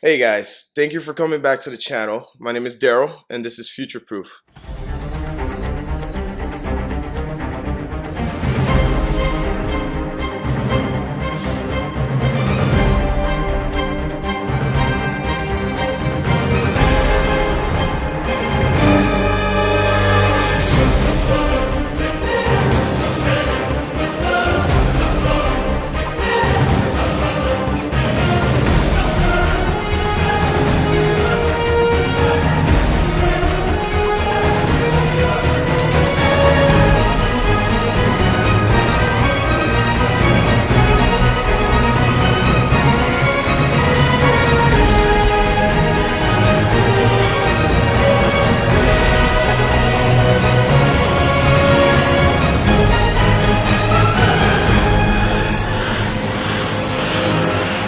Hey guys, thank you for coming back to the channel. My name is Daryl and this is Future Proof.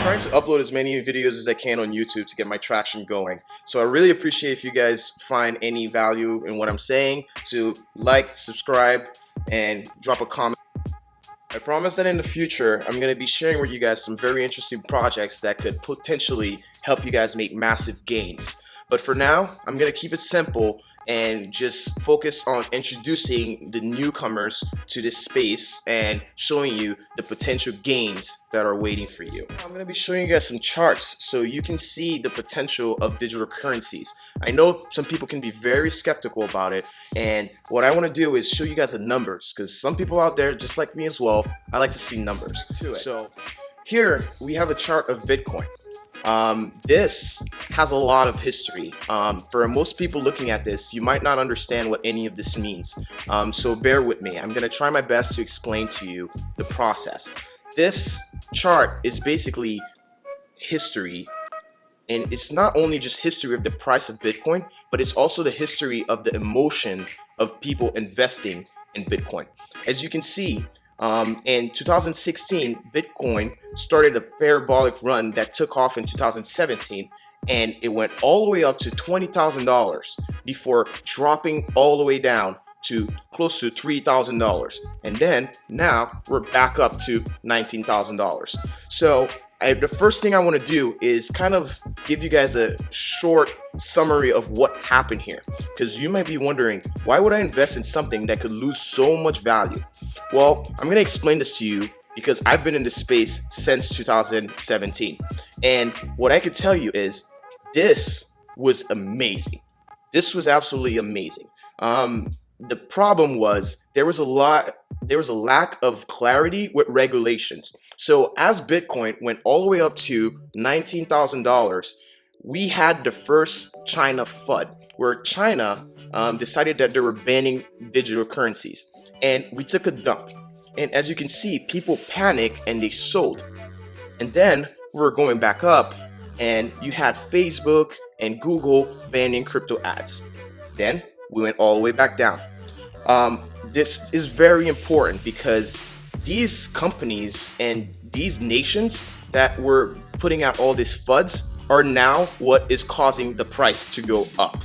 Trying to upload as many videos as I can on YouTube to get my traction going. So I really appreciate if you guys find any value in what I'm saying, to like, subscribe, and drop a comment. I promise that in the future, I'm going to be sharing with you guys some very interesting projects that could potentially help you guys make massive gains. But for now, I'm going to keep it simple and just focus on introducing the newcomers to this space and showing you the potential gains that are waiting for you. I'm going to be showing you guys some charts so you can see the potential of digital currencies. I know some people can be very skeptical about it, and what I want to do is show you guys the numbers, because some people out there, just like me as well, I like to see numbers to it. So here we have a chart of Bitcoin. This has a lot of history. For most people looking at this, you might not understand what any of this means. So bear with me. I'm going to try my best to explain to you the process. This chart is basically history, and it's not only just history of the price of Bitcoin, but it's also the history of the emotion of people investing in Bitcoin. As you can see, in 2016, Bitcoin started a parabolic run that took off in 2017, and it went all the way up to $20,000 before dropping all the way down to close to $3,000. And then now we're back up to $19,000. So the first thing I want to do is kind of give you guys a short summary of what happened here, because you might be wondering, why would I invest in something that could lose so much value? Well, I'm going to explain this to you because I've been in this space since 2017, and what I can tell you is this was amazing. This was absolutely amazing. The problem was there was a lack of clarity with regulations. So as Bitcoin went all the way up to $19,000, we had the first China FUD, where China decided that they were banning digital currencies, and we took a dump. And as you can see, people panicked and they sold. And then we were going back up, and you had Facebook and Google banning crypto ads. Then we went all the way back down. This is very important because these companies and these nations that were putting out all these FUDs are now what is causing the price to go up.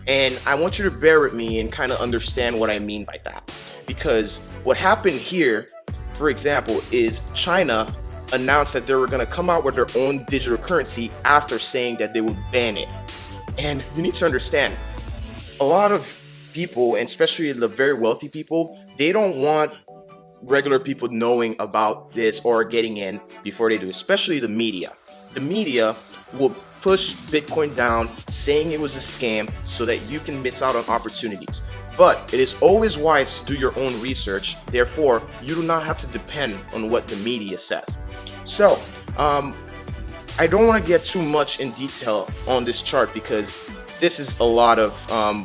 And I want you to bear with me and kind of understand what I mean by that. Because what happened here, for example, is China announced that they were going to come out with their own digital currency after saying that they would ban it. And you need to understand, a lot of people, and especially the very wealthy people, they don't want regular people knowing about this or getting in before they do, especially the media. The media will push Bitcoin down, saying it was a scam so that you can miss out on opportunities. But it is always wise to do your own research. Therefore, you do not have to depend on what the media says. So, I don't want to get too much in detail on this chart because this is a lot of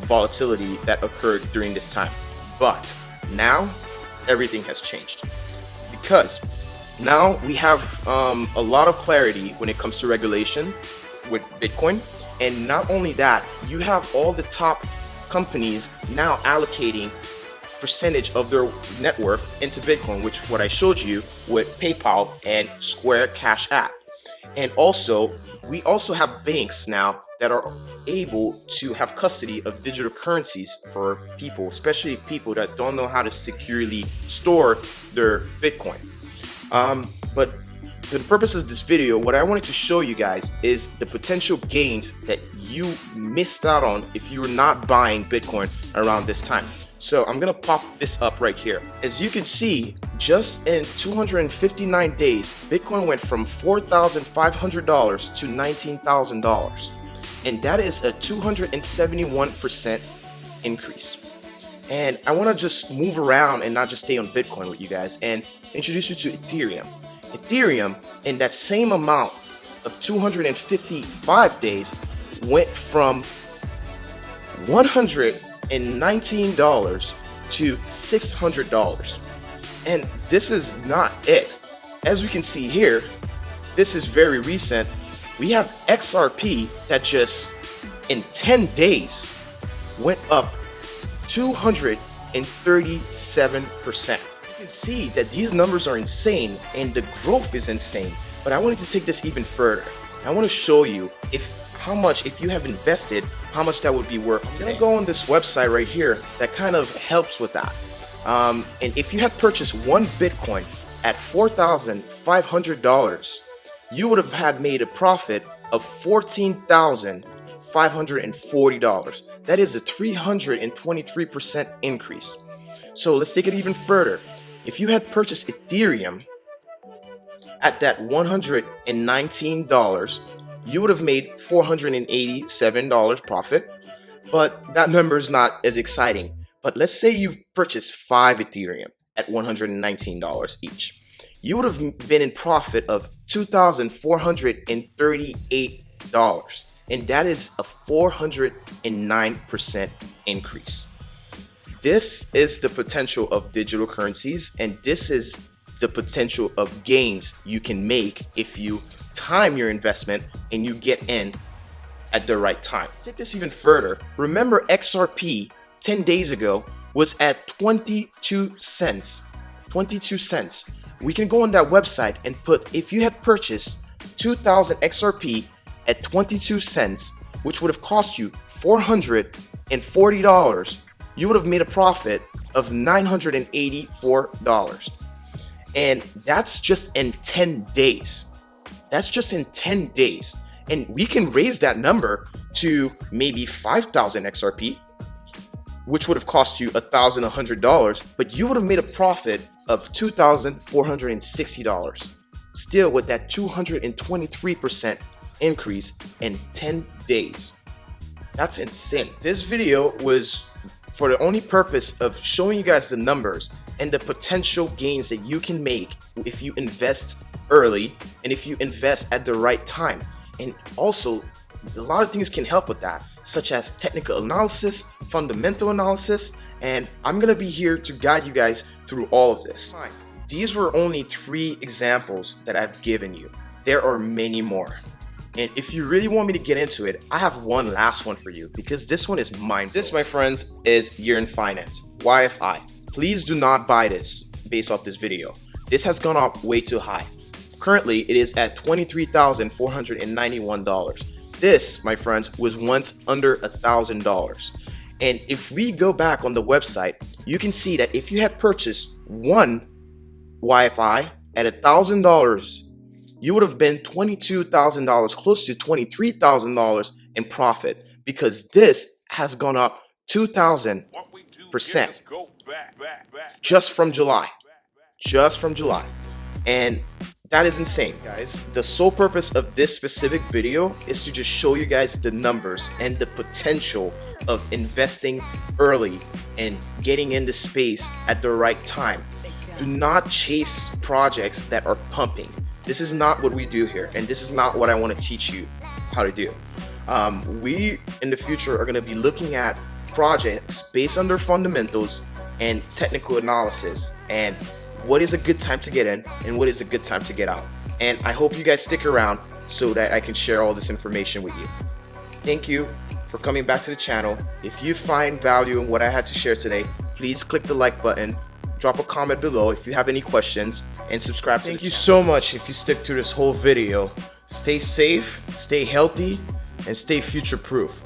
volatility that occurred during this time. But now everything has changed, because now we have a lot of clarity when it comes to regulation with Bitcoin. And not only that, you have all the top companies now allocating percentage of their net worth into Bitcoin, which what I showed you with PayPal and Square Cash App. And also, we also have banks now that are able to have custody of digital currencies for people, especially people that don't know how to securely store their Bitcoin. But for the purpose of this video, what I wanted to show you guys is the potential gains that you missed out on if you were not buying Bitcoin around this time. So I'm gonna pop this up right here. As you can see, just in 259 days, Bitcoin went from $4,500 to $19,000. And that is a 271% increase. And I wanna just move around and not just stay on Bitcoin with you guys and introduce you to Ethereum. Ethereum, in that same amount of 255 days, went from $119 to $600. And this is not it. As we can see here, this is very recent. We have XRP that just in 10 days went up 237%. You can see that these numbers are insane and the growth is insane. But I wanted to take this even further. I want to show you how much, if you have invested, how much that would be worth today. I'm gonna go on this website right here that kind of helps with that. And if you had purchased one Bitcoin at $4,500, you would have had made a profit of $14,540. That is a 323% increase. So let's take it even further. If you had purchased Ethereum at that $119, you would have made $487 profit, but that number is not as exciting. But let's say you purchased 5 Ethereum at $119 each. You would have been in profit of $2,438, and that is a 409% increase. This is the potential of digital currencies, and this is the potential of gains you can make if you time your investment and you get in at the right time. Let's take this even further. Remember, XRP 10 days ago was at 22 cents. 22 cents. We can go on that website and put, if you had purchased 2,000 XRP at 22 cents, which would have cost you $440, you would have made a profit of $984. And that's just in 10 days. That's just in 10 days. And we can raise that number to maybe 5,000 XRP, which would have cost you $1,100, but you would have made a profit of $2,460. Still with that 223% increase in 10 days. That's insane. This video was for the only purpose of showing you guys the numbers and the potential gains that you can make if you invest early and if you invest at the right time. And also, a lot of things can help with that, such as technical analysis, fundamental analysis, and I'm gonna be here to guide you guys through all of this. These were only 3 examples that I've given you. There are many more. And if you really want me to get into it, I have one last one for you, because this one is mine. This, my friends, is Year in Finance, YFI. Please do not buy this based off this video. This has gone up way too high. Currently, it is at $23,491. This, my friends, was once under $1,000. And if we go back on the website, you can see that if you had purchased one YFI at $1,000, you would have been $22,000, close to $23,000 in profit, because this has gone up 2,000% just from July. Just from July. And that is insane, guys. The sole purpose of this specific video is to just show you guys the numbers and the potential of investing early and getting into space at the right time. Do not chase projects that are pumping. This is not what we do here, and this is not what I want to teach you how to do. We, in the future, are going to be looking at projects based on their fundamentals and technical analysis, and what is a good time to get in and what is a good time to get out. And I hope you guys stick around so that I can share all this information with you. Thank you for coming back to the channel. If you find value in what I had to share today, please click the like button, drop a comment below if you have any questions, and subscribe to the channel. Thank you so much if you stick to this whole video. Stay safe, stay healthy, and stay future proof.